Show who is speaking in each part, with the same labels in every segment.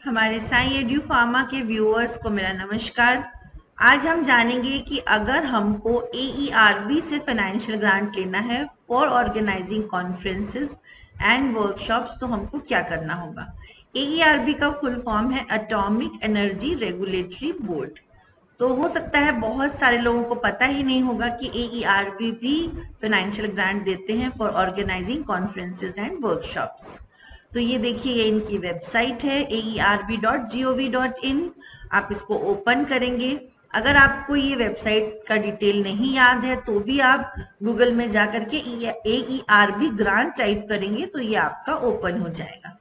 Speaker 1: हमारे Sai edu pharma के viewers को मेरा नमस्कार। आज हम जानेंगे कि अगर हमको AERB से फाइनेंशियल ग्रांट लेना है for organising conferences and workshops तो हमको क्या करना होगा। AERB का फुल फॉर्म है एटॉमिक एनर्जी रेगुलेटरी बोर्ड। तो हो सकता है बहुत सारे लोगों को पता ही नहीं होगा कि AERB भी फाइनेंशियल ग्रांट देते हैं for organising conferences and workshops. तो ये देखिए, ये इनकी वेबसाइट है aerb.gov.in। आप इसको ओपन करेंगे। अगर आपको ये वेबसाइट का डिटेल नहीं याद है तो भी आप गूगल में जा करके AERB ग्रांट टाइप करेंगे तो ये आपका ओपन हो जाएगा।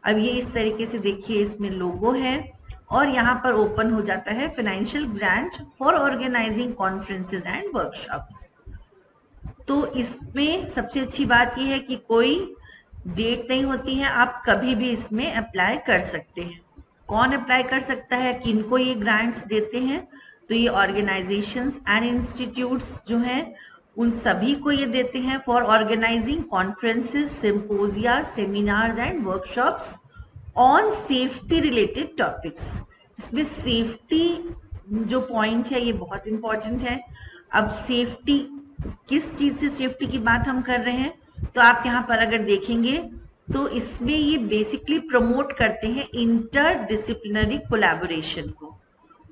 Speaker 1: अब ये इस तरीके से देखिए, इसमें लोगो है और यहाँ पर ओपन हो जाता है financial grant for organising conferences and workshops. तो इसमें सबसे अच्छी बात यह है कि कोई डेट नहीं होती है, आप कभी भी इसमें अप्लाई कर सकते हैं। कौन अप्लाई कर सकता है, किनको ये ग्रांट्स देते हैं? तो ये ऑर्गेनाइजेशंस एंड इंस्टीट्यूट्स जो हैं उन सभी को ये देते हैं for organising conferences, symposia, seminars and workshops on safety related topics. इसमें सेफ्टी जो पॉइंट है ये बहुत इंपॉर्टेंट है। अब सेफ्टी, किस चीज से सेफ्टी की बात हम कर रहे हैं, तो आप यहाँ पर अगर देखेंगे तो इसमें ये बेसिकली प्रमोट करते हैं इंटर डिसिप्लिनरी कोलैबोरेशन को,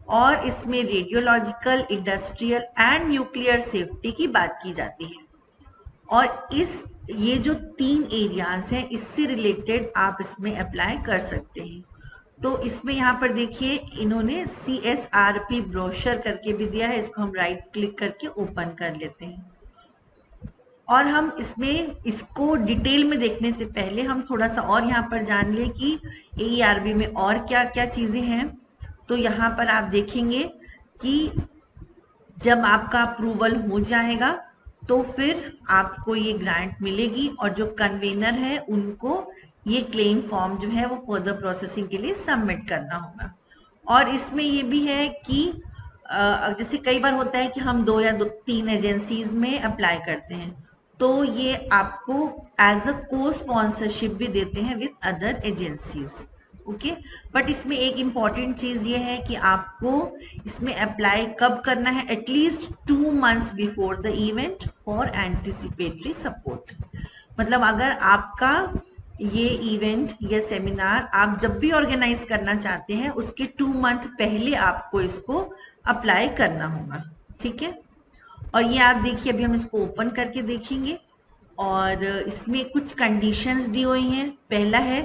Speaker 1: और इसमें radiological, industrial and nuclear safety की बात की जाती है। और ये जो 3 एरियाज हैं इससे रिलेटेड आप इसमें अप्लाई कर सकते हैं। तो इसमें यहाँ पर देखिए, इन्होंने CSRP ब्रोशर करके भी दिया है। इसको हम राइट क्लिक करके ओपन कर लेते हैं। और हम इसमें इसको डिटेल में देखने से पहले हम थोड़ा सा और यहाँ पर जान लें कि AERB में और क्या क्या चीज़ें हैं। तो यहाँ पर आप देखेंगे कि जब आपका अप्रूवल हो जाएगा तो फिर आपको ये ग्रांट मिलेगी, और जो कन्वेनर है उनको ये क्लेम फॉर्म जो है वो फर्दर प्रोसेसिंग के लिए सबमिट करना होगा। और इसमें ये भी है कि जैसे कई बार होता है कि हम 2 या 3 एजेंसीज में अप्लाई करते हैं, तो ये आपको एज अ को स्पॉन्सरशिप भी देते हैं with other agencies. Okay, but इसमें एक इम्पॉर्टेंट चीज़ ये है कि आपको इसमें अप्लाई कब करना है, at least 2 months before the event for anticipatory support. मतलब अगर आपका ये इवेंट या सेमिनार आप जब भी ऑर्गेनाइज करना चाहते हैं उसके 2 month पहले आपको इसको अप्लाई करना होगा। ठीक है, और ये आप देखिए, अभी हम इसको ओपन करके देखेंगे और इसमें कुछ कंडीशंस दी हुई हैं। पहला है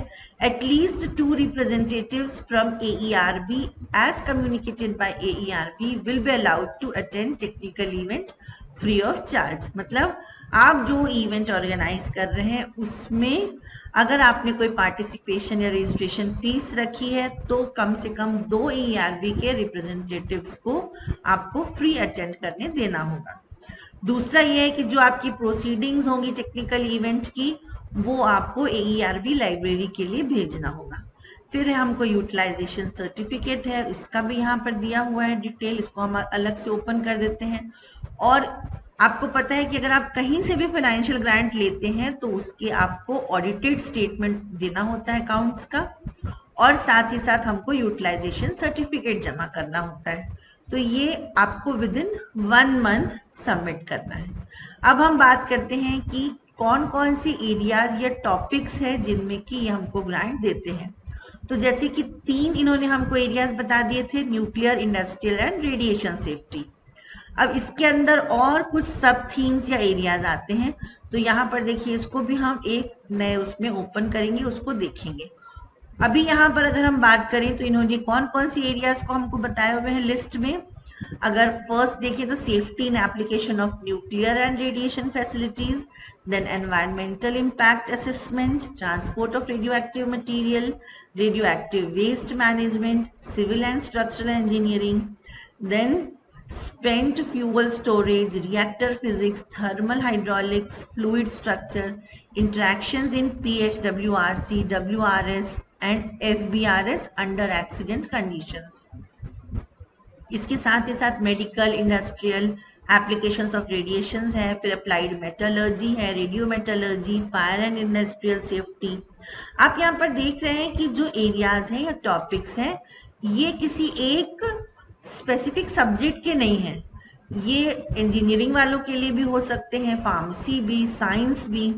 Speaker 1: at least 2 representatives from AERB as communicated by AERB will be allowed to attend technical event free of charge. मतलब आप जो इवेंट ऑर्गेनाइज कर रहे हैं उसमें अगर आपने कोई पार्टिसिपेशन या रजिस्ट्रेशन फीस रखी है तो कम से कम 2 AERB के रिप्रेजेंटेटिव्स को आपको फ्री अटेंड करने देना होगा। दूसरा ये है कि जो आपकी प्रोसीडिंग्स होंगी टेक्निकल इवेंट की वो आपको AERB लाइब्रेरी के लिए भेजना होगा। फिर हमको यूटिलाइजेशन सर्टिफिकेट है, इसका भी यहाँ पर दिया हुआ है डिटेल। इसको हम अलग से ओपन कर देते हैं। और आपको पता है कि अगर आप कहीं से भी फाइनेंशियल ग्रांट लेते हैं तो उसके आपको ऑडिटेड स्टेटमेंट देना होता है अकाउंट्स का, और साथ ही साथ हमको यूटिलाइजेशन सर्टिफिकेट जमा करना होता है। तो ये आपको विद इन 1 month सबमिट करना है। अब हम बात करते हैं कि कौन कौन सी एरियाज या टॉपिक्स हैं जिनमें कि ये हमको ग्रांट देते हैं। तो जैसे कि 3 इन्होंने हमको एरियाज बता दिए थे, nuclear, industrial and radiation safety. अब इसके अंदर और कुछ सब थीम्स या एरियाज आते हैं। तो यहाँ पर देखिए, इसको भी हम एक नए उसमें ओपन करेंगे, उसको देखेंगे। अभी यहाँ पर अगर हम बात करें तो इन्होंने कौन कौन सी एरियाज को हमको बताए हुए हैं लिस्ट में। अगर फर्स्ट देखिए तो safety in application of nuclear and radiation facilities, then environmental impact assessment, transport of radioactive material, radioactive waste management, civil and structural engineering, then spent fuel storage, reactor physics, thermal hydraulics, fluid structure, interactions in PHWRC, WRS and FBRS under accident conditions। इसके साथ ही साथ medical, industrial applications of radiation है, फिर applied metallurgy है, radio metallurgy, fire and industrial safety. आप यहाँ पर देख रहे हैं कि जो एरियाज हैं या टॉपिक्स हैं, ये किसी एक स्पेसिफिक सब्जेक्ट के नहीं हैं। ये इंजीनियरिंग वालों के लिए भी हो सकते हैं, फार्मेसी भी, साइंस भी।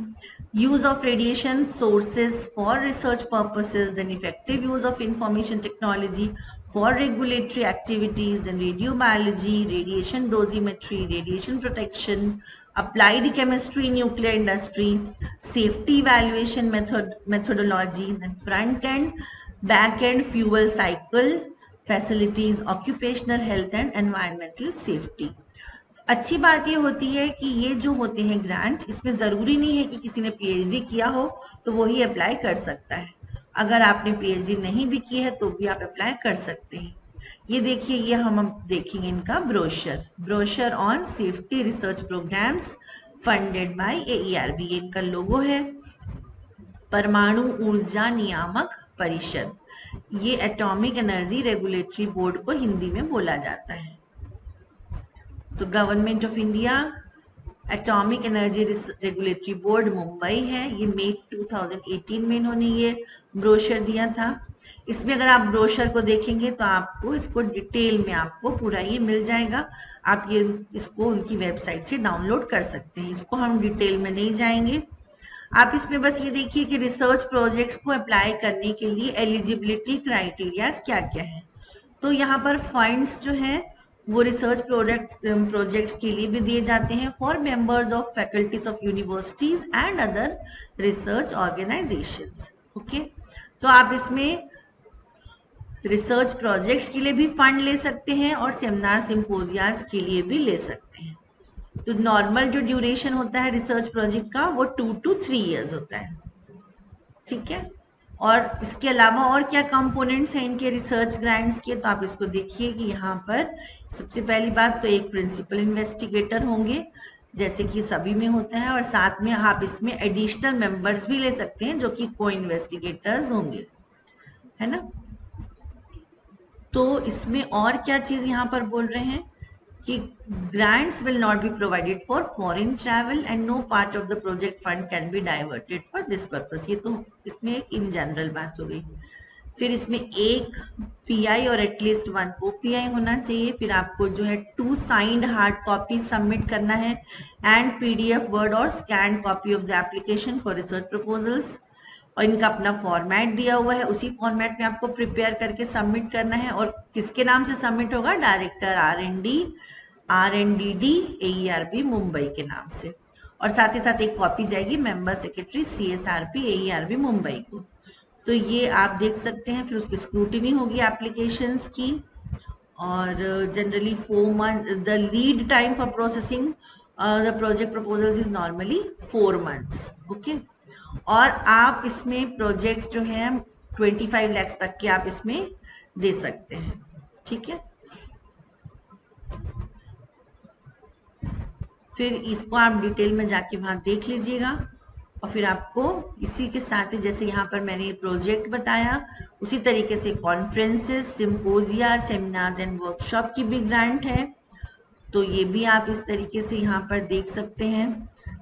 Speaker 1: Use of radiation sources for research purposes, then effective use of information technology for regulatory activities in radiobiology, radiation dosimetry, radiation protection, applied chemistry, nuclear industry, safety evaluation methodology, then front end, back end fuel cycle, facilities, occupational health and environmental safety. अच्छी बात ये होती है कि ये जो होते हैं ग्रांट, इसमें ज़रूरी नहीं है कि किसी ने पीएचडी किया हो तो वो ही अप्लाई कर सकता है। अगर आपने पीएचडी नहीं भी की है तो भी आप अप्लाई कर सकते हैं। ये देखिए, ये हम अब देखेंगे इनका brochure on safety research programmes funded by AERB। ये इनका लोगो है, परमाणु ऊर्जा नियामक परिषद। ये एटॉमिक एनर्जी रेगुलेटरी बोर्ड को हिंदी में बोला जाता है। तो government of India atomic energy regulatory board Mumbai है। ये मई 2018 में इन्होंने ये ब्रोशर दिया था। इसमें अगर आप ब्रोशर को देखेंगे तो आपको इसको डिटेल में आपको पूरा ये मिल जाएगा। आप ये इसको उनकी वेबसाइट से डाउनलोड कर सकते हैं। इसको हम डिटेल में नहीं जाएंगे। आप इसमें बस ये देखिए कि रिसर्च प्रोजेक्ट्स को अप्लाई करने के लिए एलिजिबिलिटी क्राइटेरियाज क्या क्या है। तो यहाँ पर फंड्स जो है वो रिसर्च प्रोजेक्ट्स के लिए भी दिए जाते हैं for members of faculties of universities and other research organisations. Okay, तो आप इसमें रिसर्च प्रोजेक्ट्स के लिए भी फंड ले सकते हैं और सेमिनार सिंपोजियाज के लिए भी ले सकते हैं। तो नॉर्मल जो ड्यूरेशन होता है रिसर्च प्रोजेक्ट का वो 2 to 3 years होता है। ठीक है, और इसके अलावा और क्या कंपोनेंट्स हैं इनके रिसर्च ग्रांट्स के, तो आप इसको देखिए कि यहाँ पर सबसे पहली बात तो एक प्रिंसिपल इन्वेस्टिगेटर होंगे, जैसे कि सभी में होता है, और साथ में आप इसमें एडिशनल मेंबर्स भी ले सकते हैं जो कि को इन्वेस्टिगेटर्स होंगे, है ना। तो इसमें और क्या चीज़ यहाँ पर बोल रहे हैं कि grants will not be provided for foreign travel and no part of the project fund can be diverted for this purpose। ये तो इसमें एक इन जनरल बात हो गई। फिर इसमें एक पीआई और एटलीस्ट 1 OPI होना चाहिए। फिर आपको जो है 2 साइंड हार्ड कॉपी सबमिट करना है एंड PDF वर्ड और scan copy of the application for research proposals. और इनका अपना फॉर्मेट दिया हुआ है, उसी फॉर्मेट में आपको प्रिपेयर करके सबमिट करना है। और किसके नाम से सबमिट होगा? डायरेक्टर RNDD AERB मुंबई के नाम से। और साथ ही साथ एक कॉपी जाएगी member secretary CSRP AERB Mumbai को। तो ये आप देख सकते हैं। फिर उसकी स्क्रूटिनी होगी एप्लीकेशंस की, और generally 4 months। The lead time for processing the project proposals is normally 4 months। Okay, और आप इसमें प्रोजेक्ट जो है 25 lakhs तक के आप इसमें दे सकते हैं। ठीक है, फिर इसको आप डिटेल में जाके वहाँ देख लीजिएगा। और फिर आपको इसी के साथ ही जैसे यहाँ पर मैंने प्रोजेक्ट बताया, उसी तरीके से conferences, symposia, seminars and workshop की भी ग्रांट है। तो ये भी आप इस तरीके से यहाँ पर देख सकते हैं।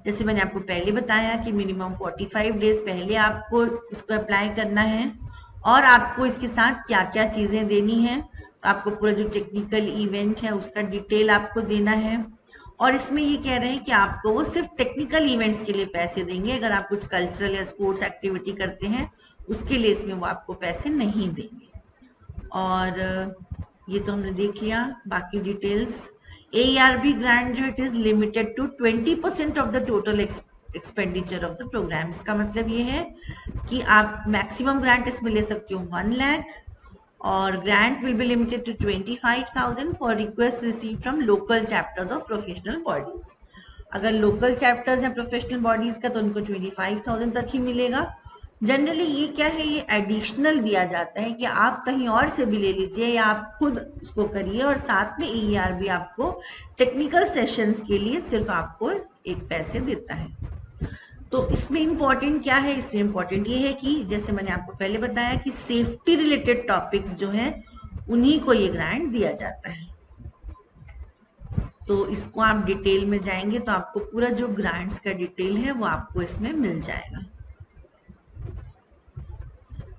Speaker 1: जैसे मैंने आपको पहले बताया कि मिनिमम 45 डेज पहले आपको इसको अप्लाई करना है, और आपको इसके साथ क्या क्या चीज़ें देनी है। तो आपको पूरा जो टेक्निकल इवेंट है उसका डिटेल आपको देना है। और इसमें ये कह रहे हैं कि आपको वो सिर्फ टेक्निकल इवेंट्स के लिए पैसे देंगे। अगर आप कुछ कल्चरल या स्पोर्ट्स एक्टिविटी करते हैं उसके लिए इसमें वो आपको पैसे नहीं देंगे। और ये तो हमने देख लिया। बाकी डिटेल्स, AERB ग्रांट जो it is limited to 20% of the total expenditure of the programme. इसका मतलब ये है कि आप मैक्सिमम ग्रांट इसमें ले सकते हो 1 lakh, और grant will be limited to 25,000 for request receive from local chapters of professional bodies. अगर लोकल चैप्टर्स हैं प्रोफेशनल बॉडीज का तो उनको 25,000 तक ही मिलेगा। जनरली ये क्या है, ये एडिशनल दिया जाता है कि आप कहीं और से भी ले लीजिए या आप खुद उसको करिए, और साथ में AERB आपको टेक्निकल सेशंस के लिए सिर्फ आपको एक पैसे देता है। तो इसमें इम्पॉर्टेंट क्या है? इसमें इम्पॉर्टेंट ये है कि जैसे मैंने आपको पहले बताया कि सेफ्टी रिलेटेड टॉपिक्स जो हैं उन्हीं को ये ग्रांट दिया जाता है। तो इसको आप डिटेल में जाएंगे तो आपको पूरा जो ग्रांट्स का डिटेल है वो आपको इसमें मिल जाएगा।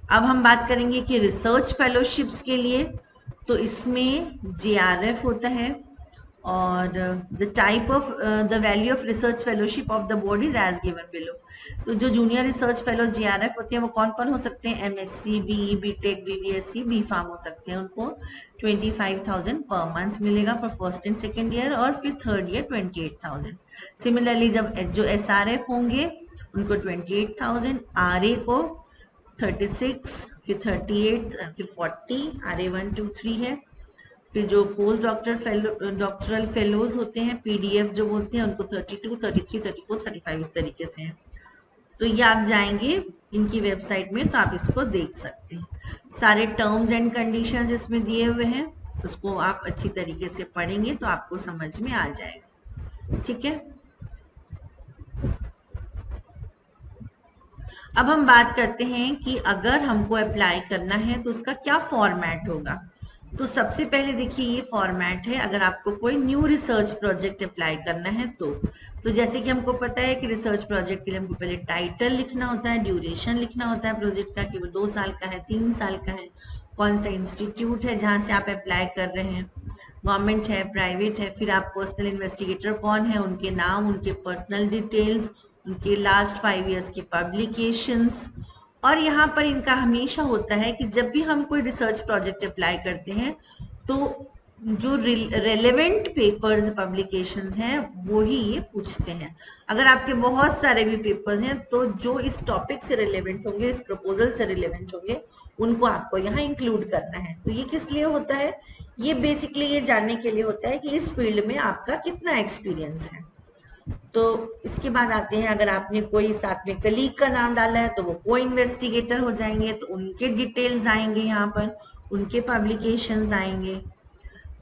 Speaker 1: अब हम बात करेंगे कि रिसर्च फेलोशिप्स के लिए, तो इसमें JRF होता है और the type of the value of research fellowship of the board is as given below. तो जो जूनियर रिसर्च फेलो JRF होते हैं वो कौन कौन हो सकते हैं? MSc, BE, BTech, BBSc, B.Pharm हो सकते हैं। उनको 25,000 पर मंथ मिलेगा for first and second year, और फिर थर्ड ईयर 28,000। सिमिलरली जब जो SRF होंगे उनको 28,000, RA को 36, फिर 38, फिर 40, RA 1, 2, 3 है। फिर जो पोस्ट डॉक्टरल फेलोज होते हैं, PDF जो बोलते हैं, उनको 32, 33, 34, 35 इस तरीके से हैं। तो ये आप जाएंगे इनकी वेबसाइट में तो आप इसको देख सकते हैं। सारे टर्म्स एंड कंडीशंस इसमें दिए हुए हैं, उसको आप अच्छी तरीके से पढ़ेंगे तो आपको समझ में आ जाएगा। ठीक है, अब हम बात करते हैं कि अगर हमको अप्लाई करना है तो उसका क्या फॉर्मेट होगा। तो सबसे पहले देखिए ये फॉर्मेट है अगर आपको कोई न्यू रिसर्च प्रोजेक्ट अप्लाई करना है तो जैसे कि हमको पता है कि रिसर्च प्रोजेक्ट के लिए हमको पहले टाइटल लिखना होता है, ड्यूरेशन लिखना होता है प्रोजेक्ट का कि वो 2 साल का है, 3 साल का है, कौन सा इंस्टीट्यूट है जहाँ से आप अप्लाई कर रहे हैं, गवर्नमेंट है, प्राइवेट है, फिर आप पर्सनल इन्वेस्टिगेटर कौन है, उनके नाम, उनके पर्सनल डिटेल्स, उनके लास्ट 5 इयर्स के पब्लिकेशंस। और यहाँ पर इनका हमेशा होता है कि जब भी हम कोई रिसर्च प्रोजेक्ट अप्लाई करते हैं तो जो रेलेवेंट पेपर्स पब्लिकेशंस हैं वो ही ये पूछते हैं। अगर आपके बहुत सारे भी पेपर्स हैं तो जो इस टॉपिक से रिलेवेंट होंगे, इस प्रपोजल से रिलेवेंट होंगे, उनको आपको यहाँ इंक्लूड करना है। तो ये किस लिए होता है? ये बेसिकली ये जानने के लिए होता है कि इस फील्ड में आपका कितना एक्सपीरियंस है। तो इसके बाद आते हैं, अगर आपने कोई साथ में कलीग का नाम डाला है तो वो को इन्वेस्टिगेटर हो जाएंगे, तो उनके डिटेल्स आएंगे यहाँ पर, उनके पब्लिकेशंस आएंगे।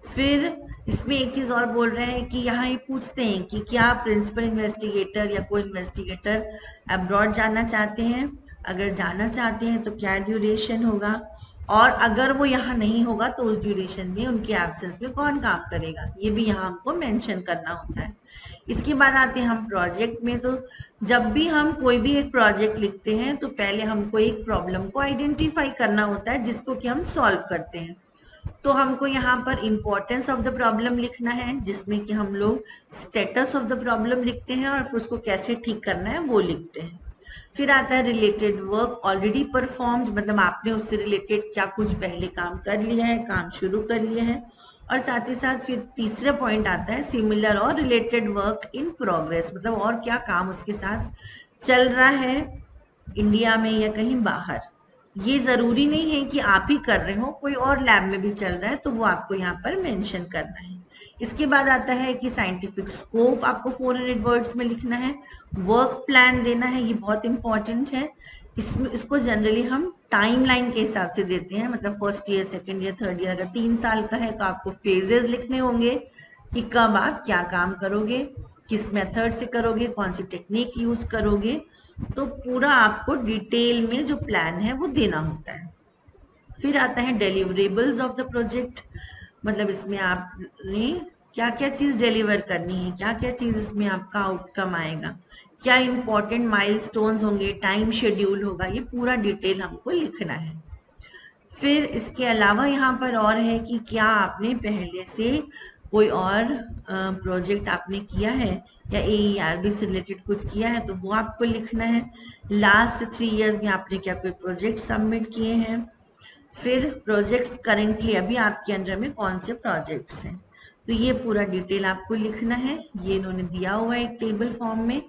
Speaker 1: फिर इसमें एक चीज और बोल रहे हैं कि यहाँ ये पूछते हैं कि क्या प्रिंसिपल इन्वेस्टिगेटर या को इन्वेस्टिगेटर अब्रॉड जाना चाहते हैं, अगर जाना चाहते हैं तो क्या ड्यूरेशन होगा, और अगर वो यहाँ नहीं होगा तो उस ड्यूरेशन में उनके एब्सेंस में कौन काम करेगा, ये भी यहाँ हमको मेंशन करना होता है। इसके बाद आते हैं हम प्रोजेक्ट में। तो जब भी हम कोई भी एक प्रोजेक्ट लिखते हैं तो पहले हमको एक प्रॉब्लम को आइडेंटिफाई करना होता है जिसको कि हम सॉल्व करते हैं। तो हमको यहाँ पर इम्पोर्टेंस ऑफ द प्रॉब्लम लिखना है, जिसमें कि हम लोग स्टेटस ऑफ द प्रॉब्लम लिखते हैं और फिर उसको कैसे ठीक करना है वो लिखते हैं। फिर आता है रिलेटेड वर्क ऑलरेडी परफॉर्म्ड, मतलब आपने उससे रिलेटेड क्या कुछ पहले काम कर लिया है, काम शुरू कर लिया है। और साथ ही साथ फिर तीसरा पॉइंट आता है सिमिलर और रिलेटेड वर्क इन प्रोग्रेस, मतलब और क्या काम उसके साथ चल रहा है इंडिया में या कहीं बाहर। ये ज़रूरी नहीं है कि आप ही कर रहे हो, कोई और लैब में भी चल रहा है तो वो आपको यहाँ पर मेंशन करना है। इसके बाद आता है कि साइंटिफिक स्कोप आपको 400 वर्ड्स में लिखना है, वर्क प्लान देना है, ये बहुत इंपॉर्टेंट है। इसको जनरली हम टाइमलाइन के हिसाब से देते हैं, मतलब first year, second year, third year, अगर 3 साल का है तो आपको फेजेस लिखने होंगे कि कब आप क्या काम करोगे, किस मेथड से करोगे, कौन सी टेक्निक यूज करोगे। तो पूरा आपको डिटेल में जो प्लान है वो देना होता है। फिर आता है डिलीवरेबल्स ऑफ द प्रोजेक्ट, मतलब इसमें आपने क्या क्या चीज़ डिलीवर करनी है, क्या क्या चीज़ इसमें आपका आउटकम आएगा, क्या इंपॉर्टेंट माइलस्टोन्स होंगे, टाइम शेड्यूल होगा, ये पूरा डिटेल हमको लिखना है। फिर इसके अलावा यहाँ पर और है कि क्या आपने पहले से कोई और प्रोजेक्ट आपने किया है या AERB से रिलेटेड कुछ किया है तो वो आपको लिखना है। लास्ट 3 इयर्स में आपने क्या कोई प्रोजेक्ट सबमिट किए हैं। फिर प्रोजेक्ट्स करेंटली अभी आपके अंडर में कौन से प्रोजेक्ट्स हैं, तो ये पूरा डिटेल आपको लिखना है, ये इन्होंने दिया हुआ है एक टेबल फॉर्म में।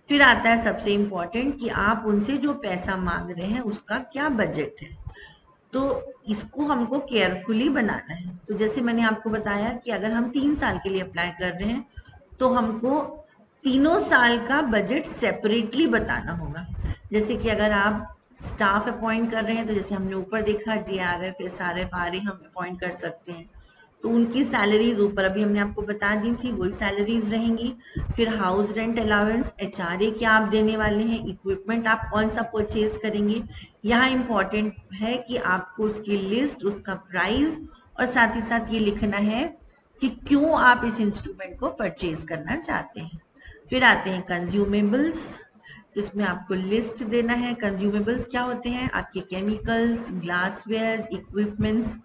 Speaker 1: फिर आता है सबसे इम्पोर्टेंट कि आप उनसे जो पैसा मांग रहे हैं उसका क्या बजट है, तो इसको हमको केयरफुली बनाना है। तो जैसे मैंने आपको बताया कि अगर हम 3 साल के लिए अप्लाई कर रहे हैं तो हमको तीनों साल का बजट सेपरेटली बताना होगा। जैसे कि अगर आप स्टाफ अपॉइंट कर रहे हैं तो जैसे हमने ऊपर देखा JRF, SRF, RA हम अपॉइंट कर सकते हैं, तो उनकी सैलरीज ऊपर अभी हमने आपको बता दी थी, वही सैलरीज रहेंगी। फिर हाउस रेंट अलाउंस, HRA क्या आप देने वाले हैं, इक्विपमेंट आप कौन सा परचेज करेंगे, यहाँ इंपॉर्टेंट है कि आपको उसकी लिस्ट, उसका प्राइस और साथ ही साथ ये लिखना है कि क्यों आप इस इंस्ट्रूमेंट को परचेज करना चाहते हैं। फिर आते हैं कंज्यूमेबल्स, जिसमें आपको लिस्ट देना है। कंज्यूमेबल्स क्या होते हैं? आपके केमिकल्स, ग्लासवेयर, इक्विपमेंट्स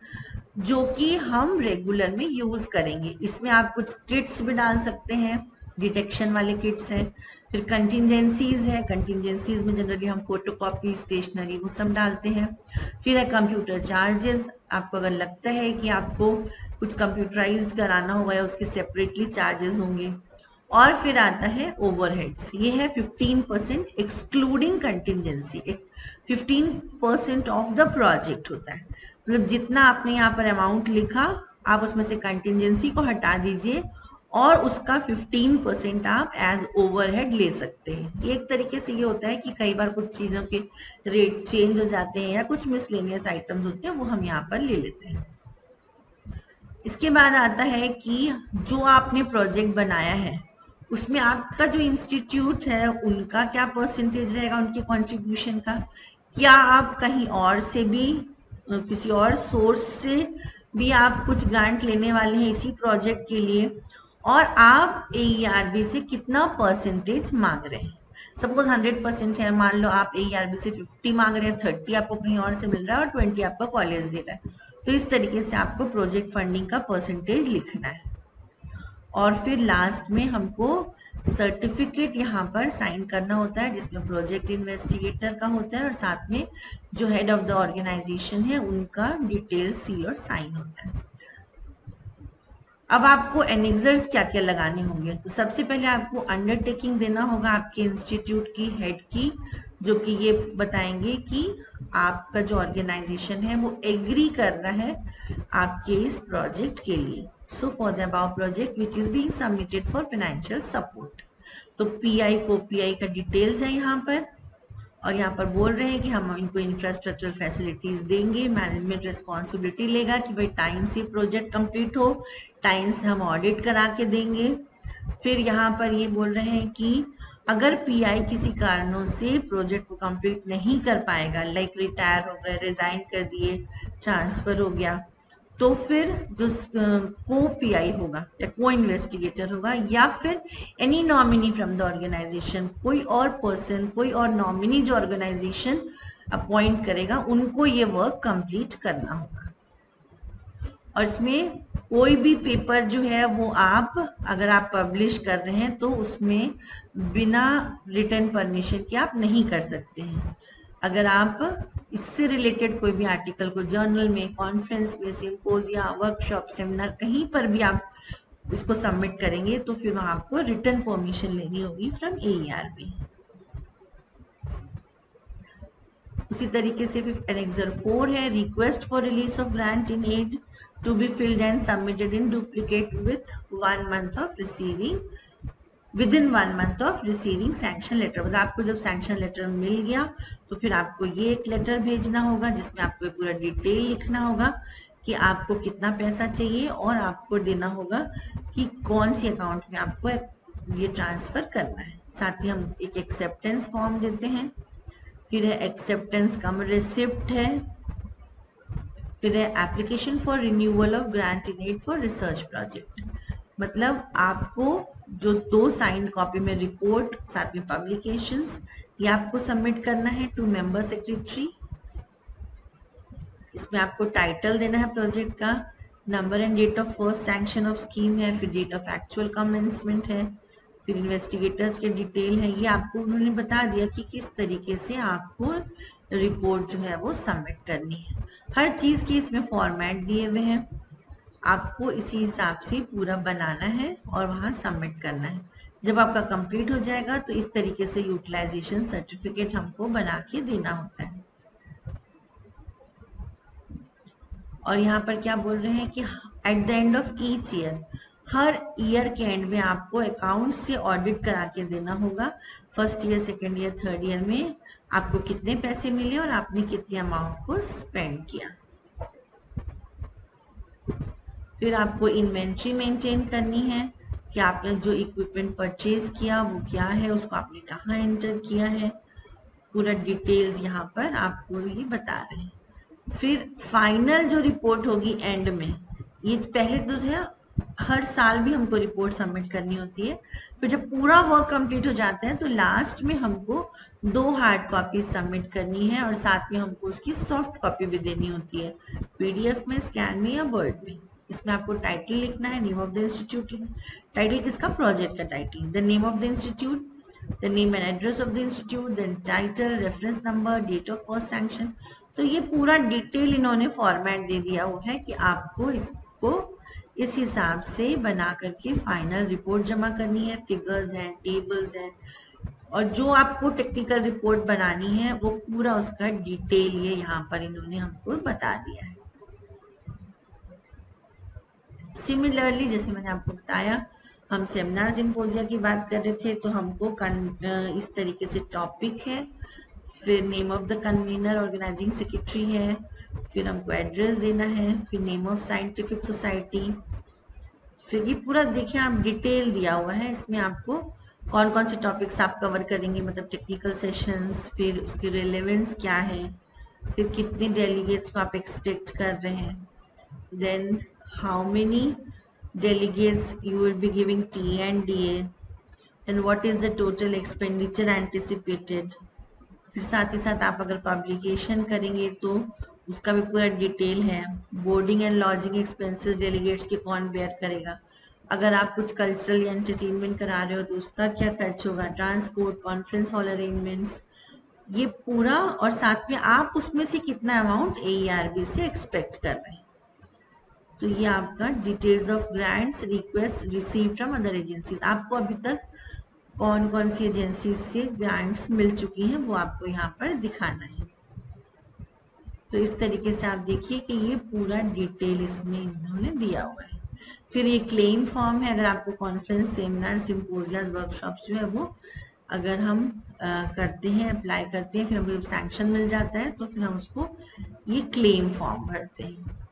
Speaker 1: जो कि हम रेगुलर में यूज करेंगे। इसमें आप कुछ किट्स भी डाल सकते हैं, डिटेक्शन वाले किट्स हैं। फिर कंटिजेंसीज है, कंटिजेंसीज में जनरली हम फोटोकॉपी, स्टेशनरी वो सब डालते हैं। फिर है कंप्यूटर चार्जेस, आपको अगर लगता है कि आपको कुछ कंप्यूटराइज्ड कराना होगा या उसके सेपरेटली चार्जेस होंगे। और फिर आता है ओवरहेड्स, ये है 15% excluding contingency. 15% of the project होता है, मतलब जितना आपने यहाँ पर अमाउंट लिखा आप उसमें से कंटिजेंसी को हटा दीजिए और उसका 15% आप एज ओवरहेड ले सकते हैं। ये एक तरीके से ये होता है कि कई बार कुछ चीज़ों के रेट चेंज हो जाते हैं या कुछ मिसलेनियस आइटम्स होते हैं वो हम यहाँ पर ले लेते हैं। इसके बाद आता है कि जो आपने प्रोजेक्ट बनाया है उसमें आपका जो इंस्टीट्यूट है उनका क्या परसेंटेज रहेगा, उनके कंट्रीब्यूशन का। क्या आप कहीं और से भी किसी और सोर्स से भी आप कुछ ग्रांट लेने वाले हैं इसी प्रोजेक्ट के लिए, और आप AERB से कितना परसेंटेज मांग रहे हैं। सपोज 100% है, मान लो आप AERB से 50 मांग रहे हैं, 30 आपको कहीं और से मिल रहा है और 20 आपका कॉलेज दे रहा है। तो इस तरीके से आपको प्रोजेक्ट फंडिंग का परसेंटेज लिखना है। और फिर लास्ट में हमको सर्टिफिकेट यहाँ पर साइन करना होता है, जिसमें प्रोजेक्ट इन्वेस्टिगेटर का होता है और साथ में जो हेड ऑफ द ऑर्गेनाइजेशन है उनका डिटेल सील और साइन होता है। अब आपको एनेक्सर्स क्या क्या लगाने होंगे, तो सबसे पहले आपको अंडरटेकिंग देना होगा आपके इंस्टीट्यूट की हेड की, जो कि ये बताएंगे कि आपका जो ऑर्गेनाइजेशन है वो एग्री कर रहा है आपके इस प्रोजेक्ट के लिए। So for the about project which is being submitted for financial support, तो पीआई को पीआई का डिटेल्स है यहाँ पर, और यहाँ पर बोल रहे हैं कि हम इनको इंफ्रास्ट्रक्चरल फैसिलिटीज देंगे, मैनेजमेंट रिस्पॉन्सिबिलिटी लेगा कि भाई टाइम से प्रोजेक्ट कंप्लीट हो, टाइम से हम ऑडिट करा के देंगे। फिर यहाँ पर ये बोल रहे हैं कि अगर पीआई किसी कारणों से प्रोजेक्ट को कंप्लीट नहीं कर पाएगा, लाइक रिटायर हो गए, रिजाइन कर दिए, ट्रांसफर हो गया, तो फिर जो को पीआई होगा या को इन्वेस्टिगेटर होगा या फिर any nominee from the organisation, कोई और पर्सन, कोई और नॉमिनी जो ऑर्गेनाइजेशन अपॉइंट करेगा, उनको ये वर्क कंप्लीट करना होगा। और इसमें कोई भी पेपर जो है वो आप अगर आप पब्लिश कर रहे हैं तो उसमें बिना रिटन परमिशन के आप नहीं कर सकते हैं। अगर आप इससे रिलेटेड कोई भी आर्टिकल को जर्नल में, कॉन्फ्रेंस में, सिंपोजिया, वर्कशॉप, सेमिनार कहीं पर भी आप इसको सबमिट करेंगे तो फिर वहां आपको रिटन परमिशन लेनी होगी फ्रॉम AERB। उसी तरीके से फिर एनेक्सर 4 है, request for release of grant in aid to be filled and submitted in duplicate with 1 month of receiving, within 1 month of receiving sanction letter. मतलब आपको जब सैंक्शन लेटर मिल गया तो फिर आपको ये एक लेटर भेजना होगा जिसमें आपको पूरा डिटेल लिखना होगा कि आपको कितना पैसा चाहिए और आपको देना होगा कि कौन सी अकाउंट में आपको ये ट्रांसफर करना है। साथ ही हम एक एक्सेप्टेंस फॉर्म देते हैं, फिर है एक्सेप्टेंस कम रिसिप्ट है, फिर है application for renewal of grant in aid for research project. मतलब आपको जो 2 साइंड कॉपी में रिपोर्ट साथ में पब्लिकेशंस ये आपको सबमिट करना है टू मेंबर सेक्रेटरी। इसमें आपको टाइटल देना है प्रोजेक्ट का, number and date of first sanction of scheme है, फिर डेट ऑफ एक्चुअल कमेंसमेंट है, फिर इन्वेस्टिगेटर्स के डिटेल है। ये आपको उन्होंने बता दिया कि किस तरीके से आपको रिपोर्ट जो है वो सबमिट करनी है। हर चीज़ के इसमें फॉर्मेट दिए हुए हैं, आपको इसी हिसाब से पूरा बनाना है और वहाँ सबमिट करना है। जब आपका कंप्लीट हो जाएगा तो इस तरीके से यूटिलाइजेशन सर्टिफिकेट हमको बना के देना होता है। और यहाँ पर क्या बोल रहे हैं कि at the end of each year, her year के एंड में आपको अकाउंट से ऑडिट करा के देना होगा, first year, second year, third year में आपको कितने पैसे मिले और आपने कितने अमाउंट को स्पेंड किया। फिर आपको इन्वेंट्री मेंटेन करनी है कि आपने जो इक्विपमेंट परचेज किया वो क्या है, उसको आपने कहाँ एंटर किया है, पूरा डिटेल्स यहाँ पर आपको ये बता रहे हैं। फिर फाइनल जो रिपोर्ट होगी एंड में, ये पहले तो था हर साल भी हमको रिपोर्ट सबमिट करनी होती है। फिर जब पूरा वर्क कंप्लीट हो जाता है तो लास्ट में हमको 2 हार्ड कॉपी सबमिट करनी है और साथ में हमको उसकी सॉफ्ट कॉपी भी देनी होती है, पीडीएफ में, स्कैन में या वर्ड में। इसमें आपको टाइटल लिखना है, name of the institute. Title किसका? प्रोजेक्ट का title, the name of the institute, the name and address of the institute, then title, reference number, date of first sanction। तो ये पूरा डिटेल इन्होंने फॉर्मेट दे दिया हुआ है कि आपको इसको इस हिसाब से बना करके फाइनल रिपोर्ट जमा करनी है। फिगर्स हैं, टेबल्स हैं, और जो आपको टेक्निकल रिपोर्ट बनानी है वो पूरा उसका डिटेल ये यहाँ पर इन्होंने हमको बता दिया है। सिमिलरली जैसे मैंने आपको बताया, हम सेमिनार सिम्पोजिया की बात कर रहे थे, तो हमको इस तरीके से टॉपिक है, फिर name of the convener organising secretary है, फिर हमको एड्रेस देना है, फिर नेम ऑफ साइंटिफिक सोसाइटी, फिर ये पूरा देखिए आप डिटेल दिया हुआ है। इसमें आपको कौन कौन से टॉपिक्स आप कवर करेंगे, मतलब टेक्निकल सेशंस, फिर उसकी रिलेवेंस क्या है, फिर कितने डेलीगेट्स को आप एक्सपेक्ट कर रहे हैं, then how many delegates you will be giving TA and DA, and what is the total expenditure anticipated। फिर साथ ही साथ आप अगर पब्लिकेशन करेंगे तो उसका भी पूरा डिटेल है। Boarding and lodging expenses delegates के कौन बेयर करेगा, अगर आप कुछ कल्चरल या एंटरटेनमेंट करा रहे हो तो उसका क्या खर्च होगा, ट्रांसपोर्ट, कॉन्फ्रेंस हॉल अरेंजमेंट्स, ये पूरा, और साथ में आप उसमें से कितना अमाउंट AERB से एक्सपेक्ट कर रहे हैं। तो ये आपका details of grants request receive from other agencies, आपको अभी तक कौन कौन सी एजेंसी से ग्रांट्स मिल चुकी हैं वो आपको यहाँ पर दिखाना है। तो इस तरीके से आप देखिए कि ये पूरा डिटेल इसमें इन्होंने दिया हुआ है। फिर ये क्लेम फॉर्म है, अगर आपको कॉन्फ्रेंस, सेमिनार, सिम्पोजिया, वर्कशॉप्स जो है वो अगर हम करते हैं, अप्लाई करते हैं, फिर हमको जब सैंक्शन मिल जाता है तो फिर हम उसको ये क्लेम फॉर्म भरते हैं।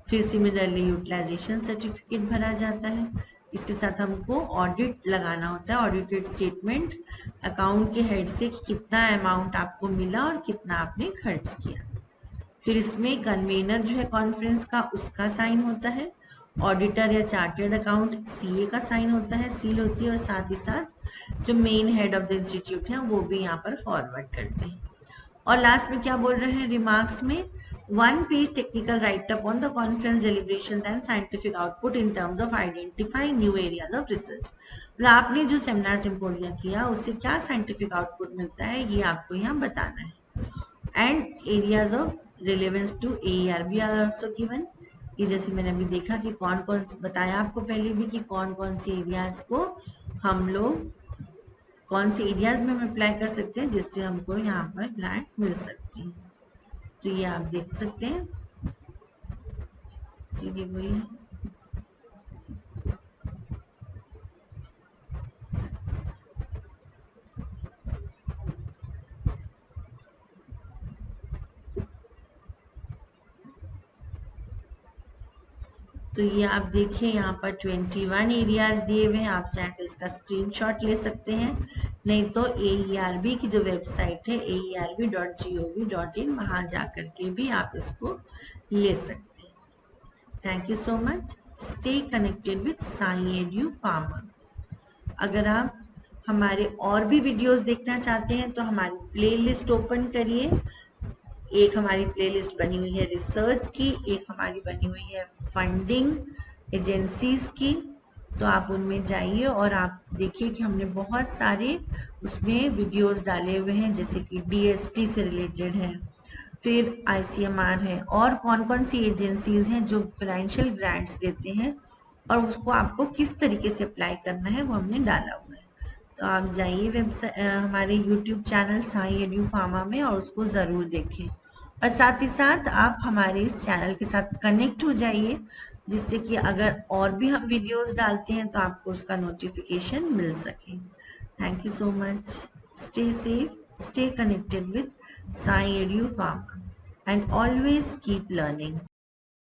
Speaker 1: फिर सिमिलरली यूटिलाइजेशन सर्टिफिकेट भरा जाता है। इसके साथ हमको ऑडिट लगाना होता है, ऑडिटेड स्टेटमेंट अकाउंट के हेड से कि कितना अमाउंट आपको मिला और कितना आपने खर्च किया। फिर इसमें कन्वेनर जो है कॉन्फ्रेंस का, उसका साइन होता है, ऑडिटर या चार्टर्ड अकाउंट CA का साइन होता है, सील होती है, और साथ ही साथ जो main head of the institute है वो भी यहाँ पर फॉरवर्ड करते हैं। और लास्ट में क्या बोल रहे हैं रिमार्क्स में, 1 page technical write-up on the conference deliberations and scientific output in terms of identifying new areas of research। मतलब आपने जो सेमिनार सिम्पोजिया किया उससे क्या साइंटिफिक आउटपुट मिलता है ये आपको यहाँ बताना है। And areas of relevance to AERB are also given. ये जैसे मैंने अभी देखा कि कौन कौन बताया आपको पहले भी कि कौन कौन से एरियाज को हम लोग, कौन से एरियाज में हम अप्लाई कर सकते हैं जिससे हमको यहाँ पर ग्रांट मिल सकती है। तो ये आप देख सकते हैं। तो ये वही है। तो ये आप देखिए यहाँ पर 21 एरियाज दिए हुए हैं, आप चाहें तो इसका स्क्रीनशॉट ले सकते हैं, नहीं तो AERB की जो वेबसाइट है aerb.gov.in, वहाँ जा करके भी आप इसको ले सकते हैं। Thank you so much. Stay connected with Sai edu pharma. अगर आप हमारे और भी वीडियोस देखना चाहते हैं तो हमारी प्लेलिस्ट ओपन करिए। एक हमारी प्लेलिस्ट बनी हुई है रिसर्च की, एक हमारी बनी हुई है फंडिंग एजेंसीज की। तो आप उनमें जाइए और आप देखिए कि हमने बहुत सारे उसमें वीडियोस डाले हुए हैं, जैसे कि DST से रिलेटेड है, फिर ICMR है, और कौन कौन सी एजेंसीज हैं जो फाइनेंशियल ग्रांट्स देते हैं और उसको आपको किस तरीके से अप्लाई करना है वो हमने डाला हुआ है। तो आप जाइए वेबसाइट हमारे YouTube channel Sai edu pharma में और उसको ज़रूर देखें, और साथ ही साथ आप हमारे इस चैनल के साथ कनेक्ट हो जाइए, जिससे कि अगर और भी हम वीडियोस डालते हैं तो आपको उसका नोटिफिकेशन मिल सके। Thank you so much. Stay safe, stay connected with Sai edu pharma, and always keep learning।